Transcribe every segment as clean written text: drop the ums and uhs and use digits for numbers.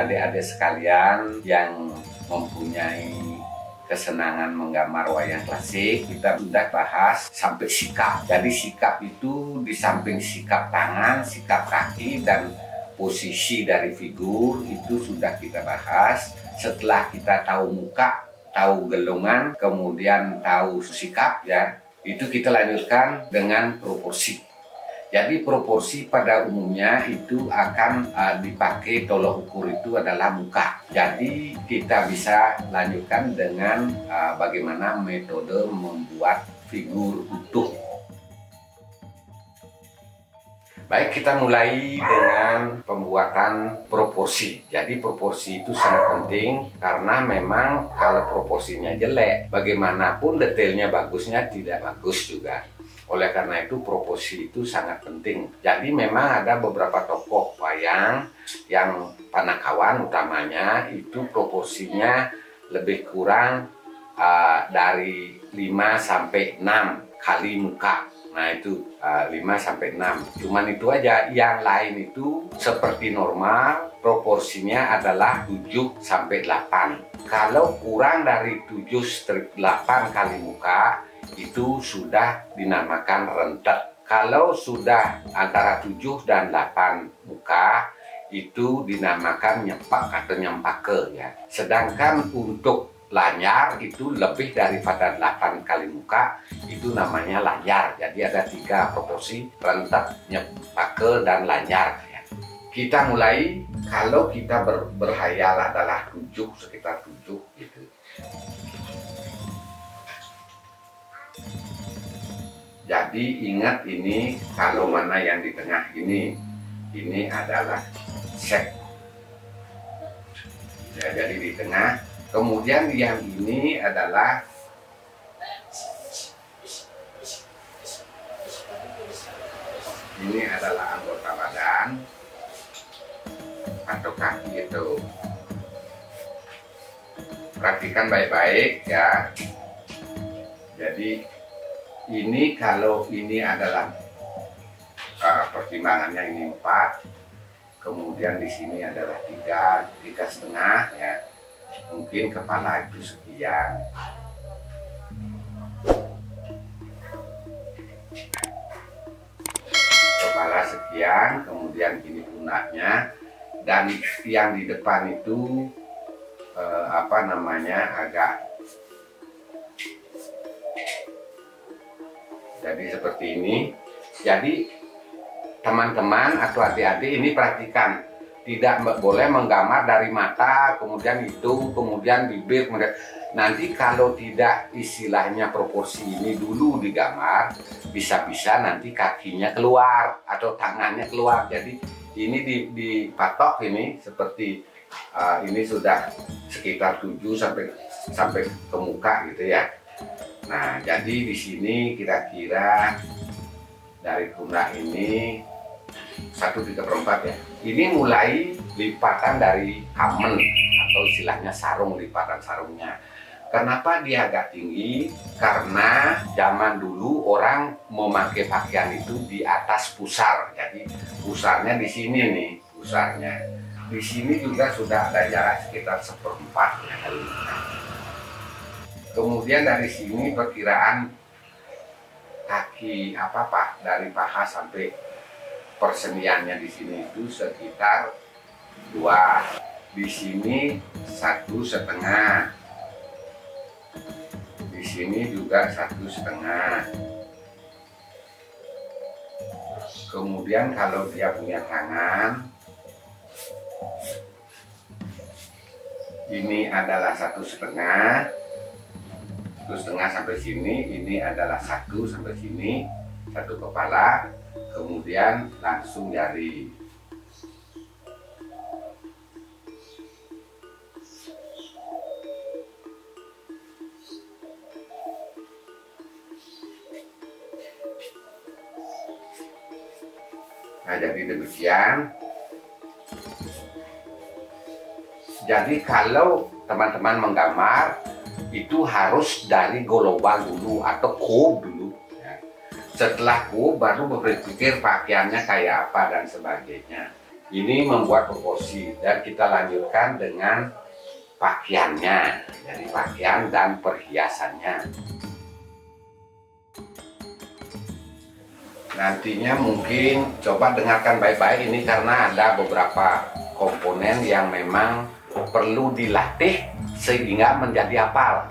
adik-adik sekalian yang mempunyai kesenangan menggambar wayang klasik, kita sudah bahas sampai sikap. Jadi sikap itu di samping sikap tangan, sikap kaki, dan posisi dari figur itu sudah kita bahas. Setelah kita tahu muka, tahu gelongan, kemudian tahu sikap, ya, itu kita lanjutkan dengan proporsi. Jadi proporsi pada umumnya itu akan dipakai tolok ukur itu adalah muka. Jadi kita bisa lanjutkan dengan bagaimana metode membuat figur utuh. Baik, kita mulai dengan pembuatan proporsi. Jadi proporsi itu sangat penting karena memang kalau proporsinya jelek, bagaimanapun detailnya bagusnya tidak bagus juga. Oleh karena itu proporsi itu sangat penting. Jadi memang ada beberapa tokoh wayang yang Panakawan utamanya itu proporsinya lebih kurang dari 5 sampai 6 kali muka. Nah itu 5 sampai 6. Cuman itu aja. Yang lain itu seperti normal, proporsinya adalah 7 sampai 8. Kalau kurang dari 7/8 kali muka, itu sudah dinamakan rentet. Kalau sudah antara 7 dan 8 muka, itu dinamakan nyepak atau nyempake, ya. Sedangkan untuk lanyar itu lebih daripada 8 kali muka, itu namanya lanyar. Jadi ada 3 proporsi, rentet, nyempake, dan lanyar, ya. Kita mulai, kalau kita berhayal adalah 7, sekitar 7 gitu. Jadi ingat ini, kalau mana yang di tengah ini adalah set. Ya, jadi di tengah. Kemudian yang ini adalah anggota badan atau kaki itu. Perhatikan baik-baik, ya. Jadi ini kalau ini adalah pertimbangannya ini 4, kemudian di sini adalah 3,5, ya. Mungkin kepala itu sekian. Kepala sekian, kemudian ini pundaknya, dan yang di depan itu agak. Jadi seperti ini. Jadi teman-teman atau adik-adik ini perhatikan. Tidak boleh menggambar dari mata, kemudian hidung, kemudian bibir, kemudian nanti kalau tidak istilahnya proporsi ini dulu digambar, bisa-bisa nanti kakinya keluar atau tangannya keluar. Jadi ini dipatok ini seperti ini sudah sekitar 7 sampai ke muka gitu, ya. Nah, jadi di sini kira-kira dari pundak ini 1/3, ya. Ini mulai lipatan dari kamen atau istilahnya sarung, lipatan sarungnya. Kenapa dia agak tinggi? Karena zaman dulu orang memakai pakaian itu di atas pusar. Jadi pusarnya di sini nih, pusarnya. Di sini juga sudah ada jarak sekitar 1/4, ya. Kemudian dari sini perkiraan kaki dari paha sampai perseniannya di sini itu sekitar 2. Di sini 1,5. Di sini juga 1,5. Kemudian kalau dia punya tangan, ini adalah 1,5. 1,5 sampai sini, ini adalah 1 sampai sini, 1 kepala, kemudian langsung jari. Nah, jadi demikian. Jadi kalau teman-teman menggambar, itu harus dari global dulu atau kub dulu, ya. Setelah kub baru berpikir pakaiannya kayak apa dan sebagainya. Ini membuat proporsi dan kita lanjutkan dengan pakaiannya, jadi pakaian dan perhiasannya. Nantinya mungkin coba dengarkan baik-baik ini karena ada beberapa komponen yang memang perlu dilatih sehingga menjadi hafal.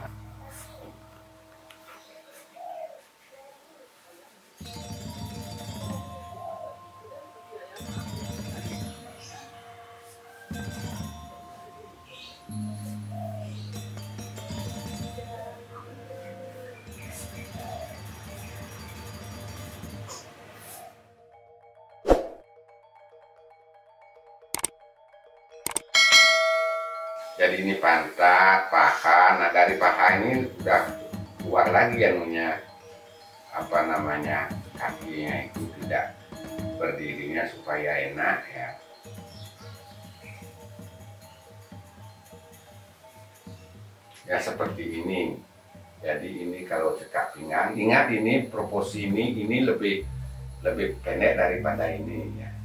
Jadi ini pantat, paha. Nah dari paha ini udah keluar lagi anunya, apa namanya, kakinya itu tidak berdirinya supaya enak ya. Ya seperti ini. Jadi ini kalau cekak pinggang, ingat ini proporsi ini lebih pendek daripada ini ya.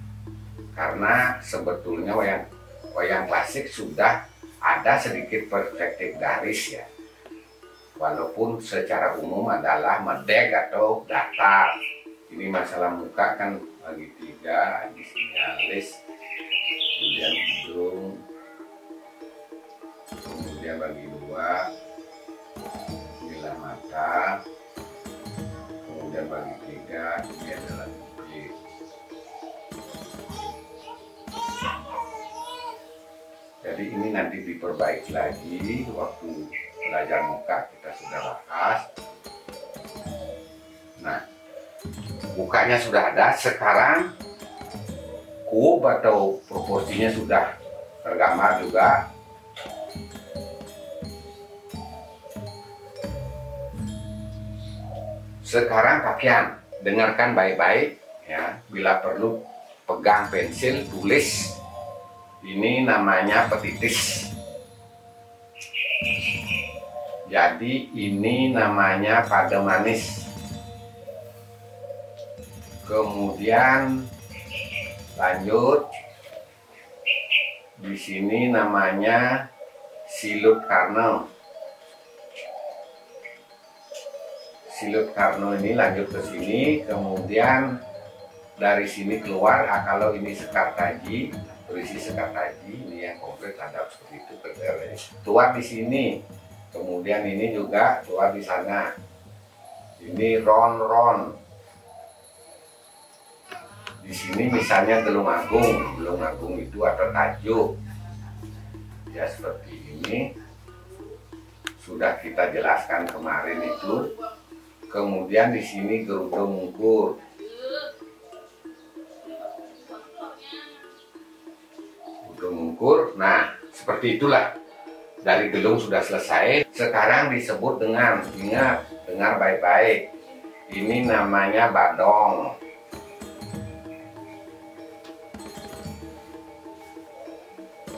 Karena sebetulnya wayang klasik sudah ada sedikit perspektif garis ya, walaupun secara umum adalah medek atau datar. Ini masalah muka kan bagi 3, di sini alis, kemudian hidung, kemudian bagi 2, inilah mata, kemudian bagi 3, ini adalah bibir. Jadi ini nanti diperbaiki lagi waktu belajar muka, kita sudah bahas. Nah, mukanya sudah ada, sekarang kub atau proporsinya sudah tergambar juga. Sekarang pakaian, dengarkan baik-baik ya, bila perlu pegang pensil, tulis. Ini namanya petitis. Jadi ini namanya pada manis. Kemudian lanjut, di sini namanya silut karno. Silut karno ini lanjut ke sini, kemudian dari sini keluar. Kalau ini sekar taji, berisi sekar taji, ini yang komplit ada seperti itu, keluar di sini. Kemudian ini juga keluar di sana. Ini ron-ron. Di sini misalnya gelung agung itu atau tajuk. Ya seperti ini. Sudah kita jelaskan kemarin itu. Kemudian di sini gerudung mungkur. Nah, seperti itulah. Dari gelung sudah selesai. Sekarang disebut dengan, ingat, dengar baik-baik. Ini namanya badong.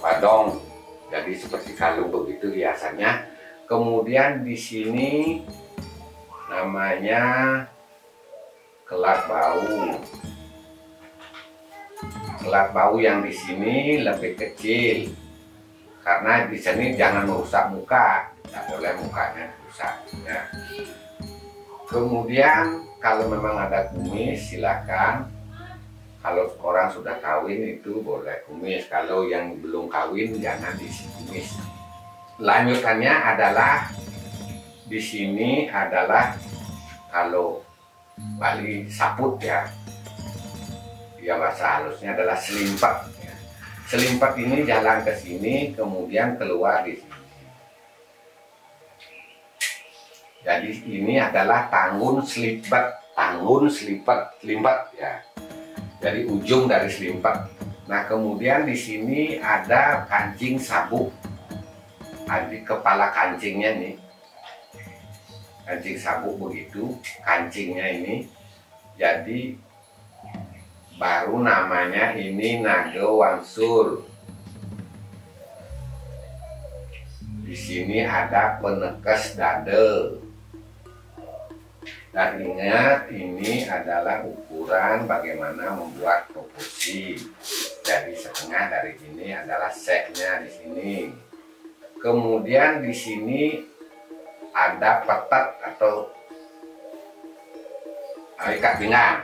Badong. Jadi seperti kalung begitu hiasannya. Kemudian di sini namanya kelat bau. Kelat bau yang di sini lebih kecil, karena di sini jangan merusak muka, tidak boleh mukanya rusak. Ya. Kemudian kalau memang ada kumis silakan. Kalau orang sudah kawin itu boleh kumis. Kalau yang belum kawin jangan diisi kumis. Lanjutannya adalah di sini adalah kalau Bali saput ya. Ya bahasa halusnya adalah selimpat. Ya. Selimpat ini jalan ke sini, kemudian keluar di sini. Jadi ini adalah tangun selipat, selimpat ya. Jadi ujung dari selimpat. Nah kemudian di sini ada kancing sabuk. Di kepala kancingnya nih, kancing sabuk begitu, kancingnya ini. Jadi baru namanya ini naga wangsur. Di sini ada penekes dada. Dan ingat, ini adalah ukuran bagaimana membuat proporsi. Jadi setengah dari ini adalah seknya di sini. Kemudian di sini ada petat atau ikat pinggang.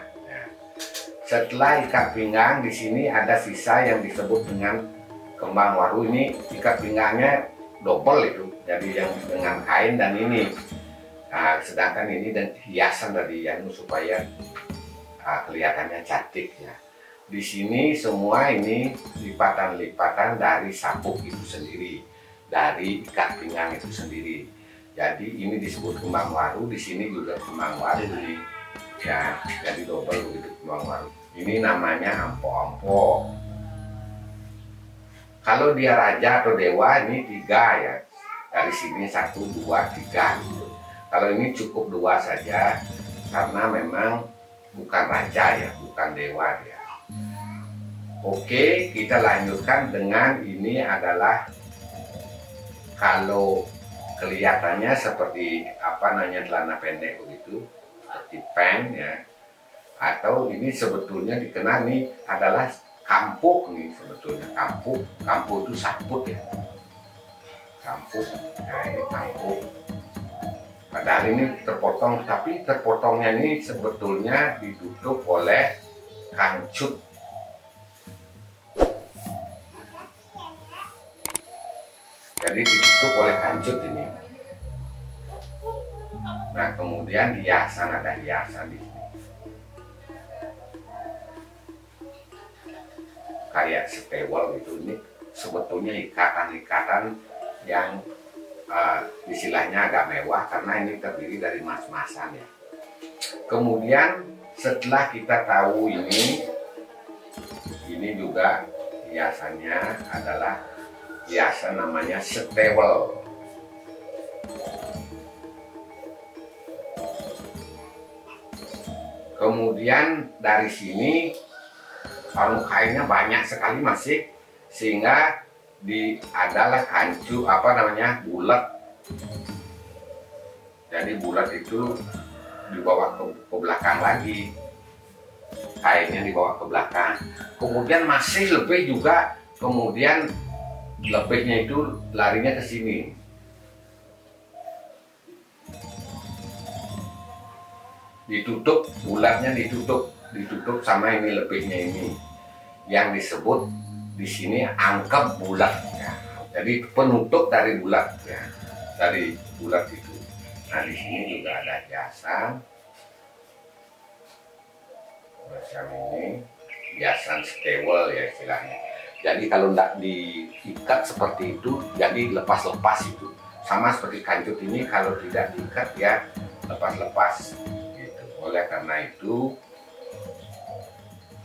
Setelah ikat pinggang, di sini ada sisa yang disebut dengan kembang waru. Ini ikat pinggangnya double itu, jadi yang dengan kain dan ini. Nah, sedangkan ini dan hiasan dari yang supaya kelihatannya cantik ya. Di sini semua ini lipatan-lipatan dari sabuk itu sendiri, dari ikat pinggang itu sendiri. Jadi ini disebut kembang waru, di sini juga kembang waru nih. Ya, jadi double begitu kembang waru. Ini namanya ampo-ampo. Kalau dia raja atau dewa ini 3 ya. Dari sini 1, 2, 3. Kalau ini cukup 2 saja karena memang bukan raja ya, bukan dewa ya. Oke, kita lanjutkan dengan ini adalah kalau kelihatannya seperti celana pendek begitu, seperti pen ya. Atau ini sebetulnya dikenal nih adalah kampuk nih sebetulnya. Kampuk itu saput ya. Kampuk, nah ini kampuk. Padahal ini terpotong, tapi terpotongnya ini sebetulnya ditutup oleh kancut. Jadi ditutup oleh kancut ini. Nah kemudian hiasan, ada hiasan di sini. Kayak setewel gitu, ini sebetulnya ikatan-ikatan yang istilahnya agak mewah karena ini terdiri dari emas-emasan ya. Kemudian setelah kita tahu ini juga hiasannya adalah hiasan namanya setewel. Kemudian dari sini kainnya banyak sekali masih, sehingga adalah kancu bulat. Jadi bulat itu dibawa ke belakang lagi, kainnya dibawa ke belakang. Kemudian masih lebih juga, kemudian lebihnya itu larinya ke sini. Ditutup, bulatnya ditutup sama ini lebihnya ini, yang disebut di sini angkep bulat ya. Jadi penutup dari bulat ya, dari bulat itu. Nah di sini juga ada hiasan macam ini, hiasan stewel ya istilahnya. Jadi kalau tidak diikat seperti itu, jadi lepas-lepas itu. Sama seperti kancut ini, kalau tidak diikat ya lepas-lepas gitu. Oleh karena itu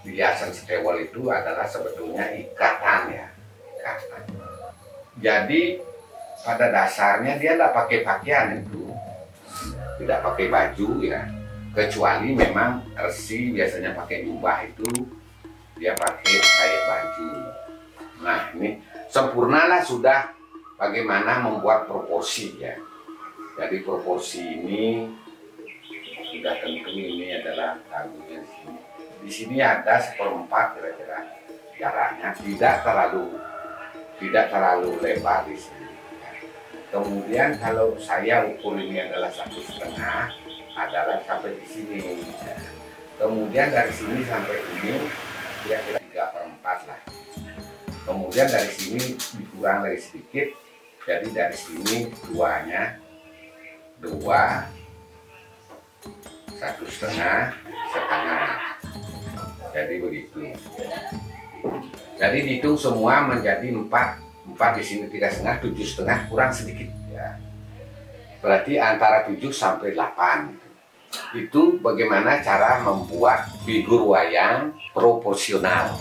hiasan stewel itu adalah sebetulnya ikatan ya, ikatan. Jadi pada dasarnya dia tidak pakai pakaian itu, tidak pakai baju ya, kecuali memang resi biasanya pakai jubah itu, dia pakai kayak baju. Nah ini sempurnalah sudah bagaimana membuat proporsi ya. Jadi proporsi ini sudah tentu ini adalah dagunya di sini. Di sini ada 1/4 kira-kira jaraknya, tidak terlalu lebar di sini. Kemudian kalau saya ukur ini adalah 1,5, adalah sampai di sini. Kemudian dari sini sampai ini dia kira 3/4 lah. Kemudian dari sini dikurang lagi sedikit, jadi dari sini 2-nya 2, 1,5, setengah. Jadi begitu. Jadi dihitung semua menjadi 4 di sini 3,5, 7,5 kurang sedikit ya. Berarti antara 7 sampai 8. Itu bagaimana cara membuat figur wayang proporsional.